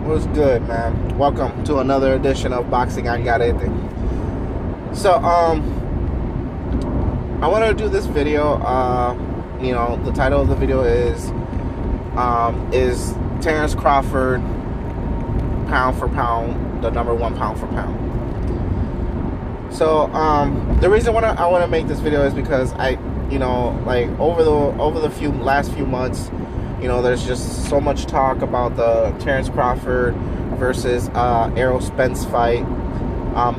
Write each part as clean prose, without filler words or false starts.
What's good, man? Welcome to another edition of Boxing I Got Anything. So, I want to do this video. The title of the video is Terrence Crawford pound for pound the number one pound for pound? So, the reason I want to make this video is because over the last few months, there's just so much talk about the Terrence Crawford versus Errol Spence fight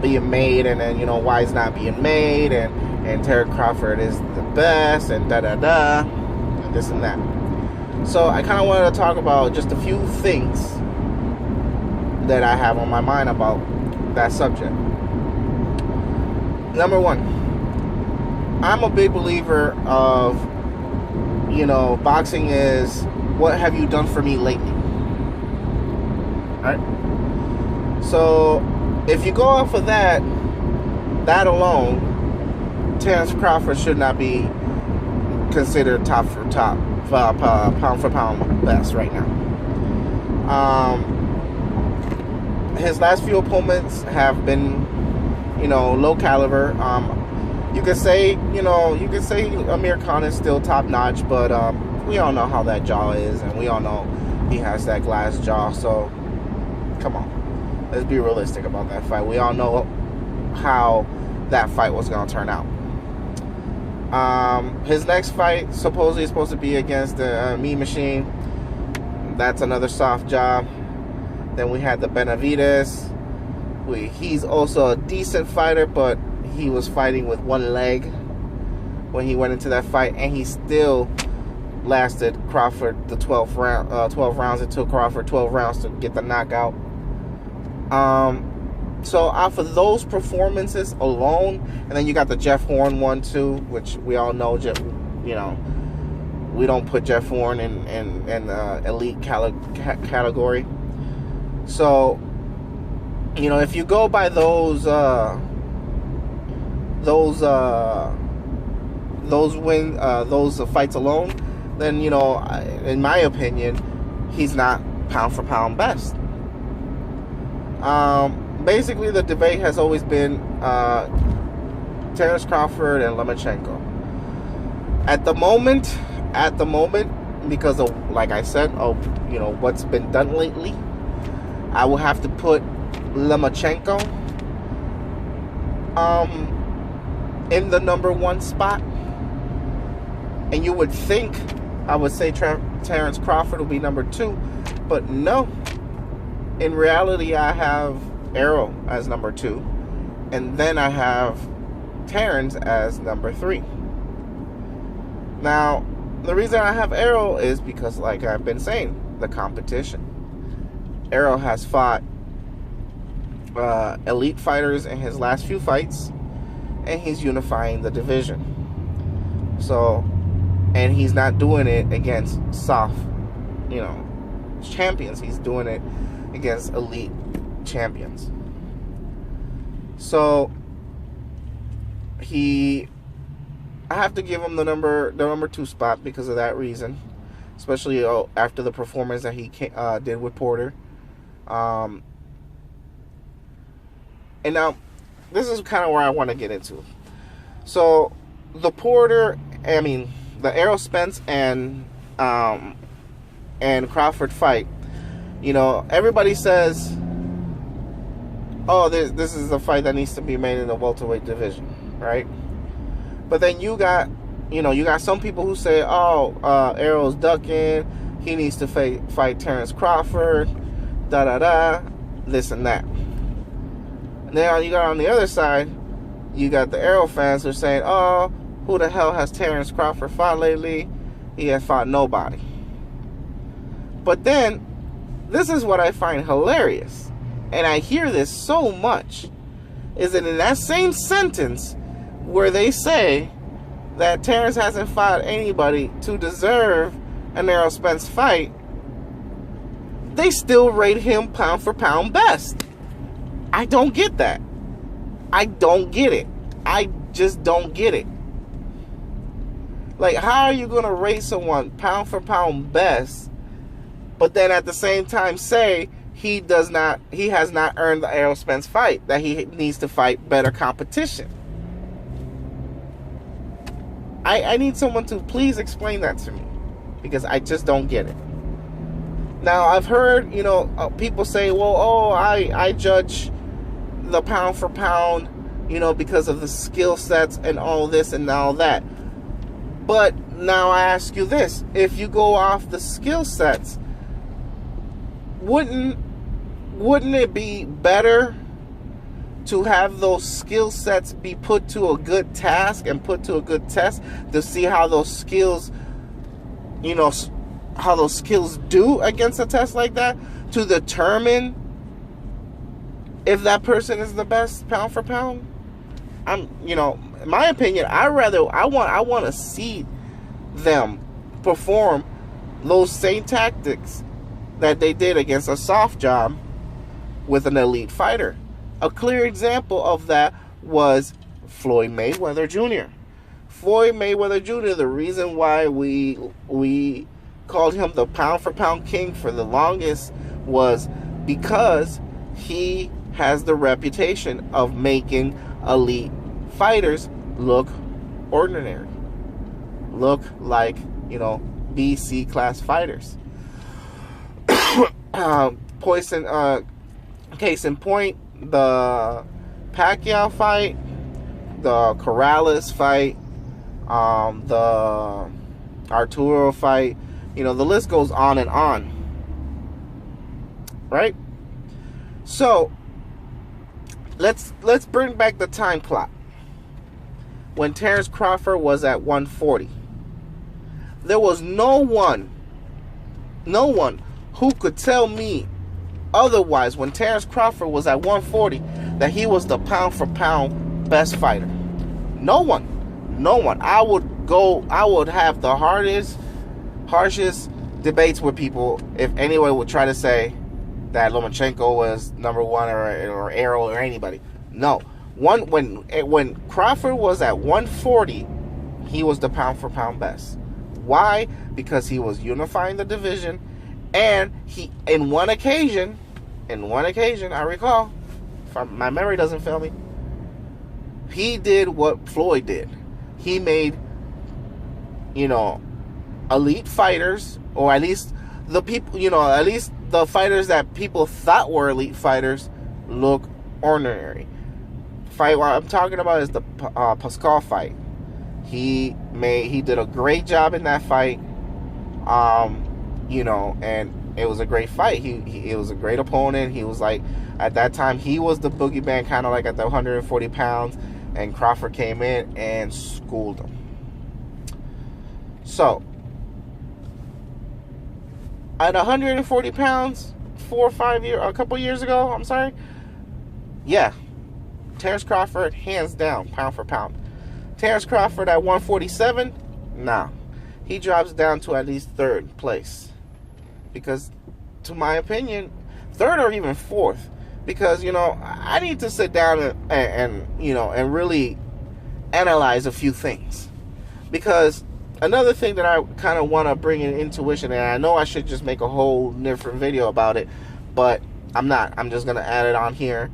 being made, and then why it's not being made, and Terrence Crawford is the best, and and this and that. So I kind of wanted to talk about just a few things that I have on my mind about that subject. Number one, I'm a big believer of boxing is what have you done for me lately. Alright? So if you go off of that alone, Terrence Crawford should not be considered top for pound for pound best right now. His last few opponents have been low caliber. You could say Amir Khan is still top notch, but we all know how that jaw is, and we all know he has that glass jaw. So come on, let's be realistic about that fight. We all know how that fight was going to turn out. His next fight supposedly is supposed to be against the Mean Machine. That's another soft job. Then we had the Benavides. He's also a decent fighter, but he was fighting with one leg when he went into that fight, and he still lasted Crawford the 12 rounds. It took Crawford 12 rounds to get the knockout. So off of those performances alone, and then you got the Jeff Horn one too, which we all know. We don't put Jeff Horn in elite category. So if you go by those fights alone, then in my opinion, he's not pound for pound best. Basically, the debate has always been Terrence Crawford and Lomachenko. At the moment, because of, like I said, what's been done lately, I will have to put Lomachenko in the number one spot. And you would think I would say Terrence Crawford will be number two, but no. In reality, I have Errol as number two, and then I have Terrence as number three. Now, the reason I have Errol is because, like I've been saying, the competition. Errol has fought elite fighters in his last few fights, and he's unifying the division. So, and he's not doing it against soft, champions. He's doing it against elite champions. So I have to give him the number two spot because of that reason, especially after the performance that he did with Porter. And now this is kind of where I want to get into. So the Errol Spence and Crawford fight, everybody says, oh, this is the fight that needs to be made in the welterweight division, right? But then you got some people who say, oh, Errol's ducking, he needs to fight Terrence Crawford, this and that. Now you got on the other side, you got the Errol fans who are saying, oh, who the hell has Terrence Crawford fought lately? He has fought nobody. But then, this is what I find hilarious, and I hear this so much, is that in that same sentence where they say that Terrence hasn't fought anybody to deserve an Errol Spence fight, they still rate him pound for pound best. I don't get that. I don't get it. I just don't get it. Like, how are you going to rate someone pound for pound best, but then at the same time say he has not earned the Errol Spence fight, that he needs to fight better competition. I need someone to please explain that to me, because I just don't get it. Now, I've heard, people say, well, I judge the pound for pound, because of the skill sets and all this and all that. But now I ask you this. If you go off the skill sets, wouldn't it be better to have those skill sets be put to a good task and put to a good test to see how those skills, how those skills do against a test like that, to determine if that person is the best pound for pound? In my opinion, I want to see them perform those same tactics that they did against a soft job with an elite fighter. A clear example of that was Floyd Mayweather Jr. Floyd Mayweather Jr., the reason why we called him the pound for pound king for the longest was because he has the reputation of making elite fighters look ordinary, look like, B, C class fighters. Case in point, the Pacquiao fight, the Corrales fight, the Arturo fight, the list goes on and on, right? So let's bring back the time clock. When Terrence Crawford was at 140, there was no one who could tell me otherwise when Terrence Crawford was at 140 that he was the pound for pound best fighter. No one. I would have the harshest debates with people if anyone would try to say that Lomachenko was number one or Errol or anybody. No. When Crawford was at 140, he was the pound for pound best. Why? Because he was unifying the division, and he, in one occasion, I recall, if my memory doesn't fail me, he did what Floyd did. He made, elite fighters, or at least the people, at least the fighters that people thought were elite fighters, look ordinary. Fight what I'm talking about is the Pascal fight. He did a great job in that fight, and it was a great fight. He was a great opponent. He was like, at that time, he was the boogeyman, kind of like at the 140 pounds, and Crawford came in and schooled him. So, at 140 pounds, a couple years ago, yeah, Terrence Crawford, hands down, pound for pound. Terrence Crawford at 147, nah. He drops down to at least third place. Because, to my opinion, third or even fourth. Because, I need to sit down and really analyze a few things. Because another thing that I kind of want to bring in intuition, and I know I should just make a whole different video about it, but I'm not. I'm just going to add it on here.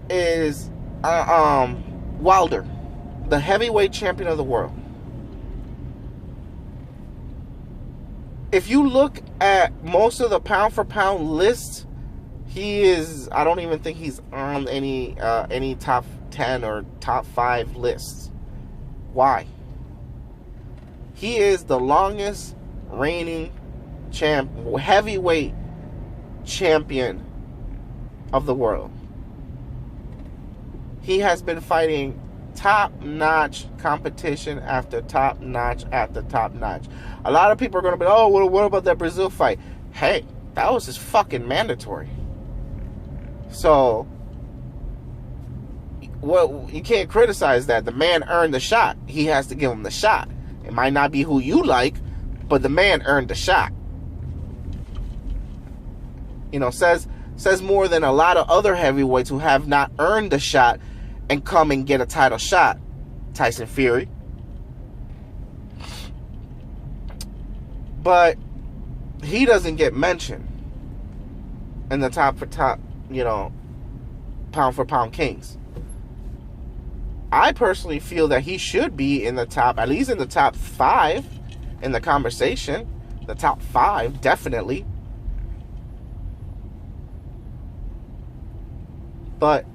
Is Wilder, the heavyweight champion of the world. If you look at most of the pound for pound lists, I don't even think he's on any top 10 or top 5 lists. Why? He is the longest reigning heavyweight champion of the world. He has been fighting top-notch competition after top-notch after top-notch. A lot of people are going to be, oh, what about that Brazil fight? Hey, that was just fucking mandatory. So, well, you can't criticize that. The man earned the shot. He has to give him the shot. It might not be who you like, but the man earned the shot. Says more than a lot of other heavyweights who have not earned the shot and come and get a title shot. Tyson Fury. But he doesn't get mentioned. in the top for top, pound for pound kings. I personally feel that he should be in the top, at least in the top 5 in the conversation. The top 5, definitely. But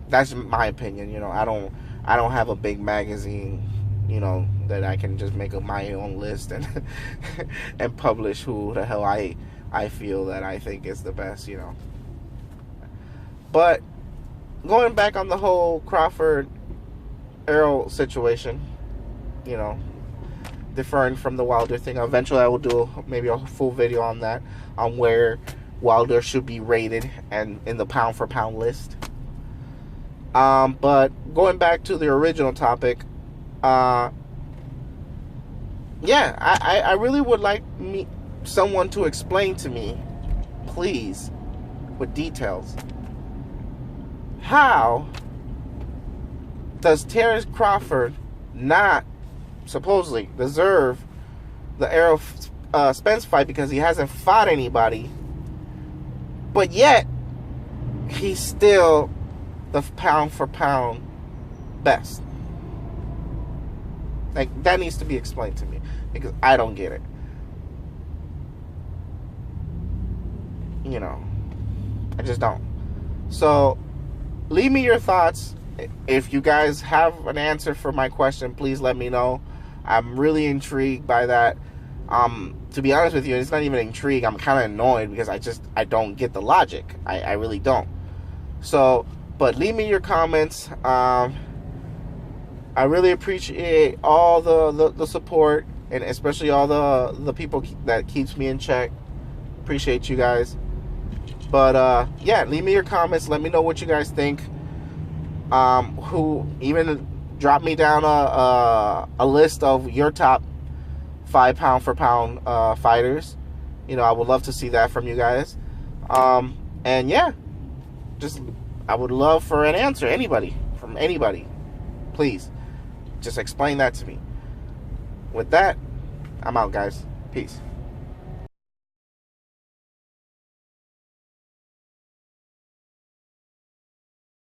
that's my opinion. I don't have a big magazine, that I can just make my own list and and publish who the hell I feel that I think is the best, But going back on the whole Crawford Errol situation, deferring from the Wilder thing. Eventually I will do maybe a full video on that, on where Wilder should be rated and in the pound for pound list. But going back to the original topic, I really would like someone to explain to me, please, with details, how does Terrence Crawford not supposedly deserve the Errol Spence fight because he hasn't fought anybody, but yet he's still the pound for pound best? Like, that needs to be explained to me, because I don't get it. I just don't. So leave me your thoughts. If you guys have an answer for my question, please let me know. I'm really intrigued by that. To be honest with you, it's not even intrigue. I'm kind of annoyed because I don't get the logic. I really don't. So, but leave me your comments. I really appreciate all the support, and especially all the people that keeps me in check. Appreciate you guys. But yeah, leave me your comments. Let me know what you guys think. Who even drop me down a list of your top 5 pound for pound fighters. I would love to see that from you guys. And yeah, I would love for an answer. From anybody, please, just explain that to me. With that, I'm out, guys. Peace.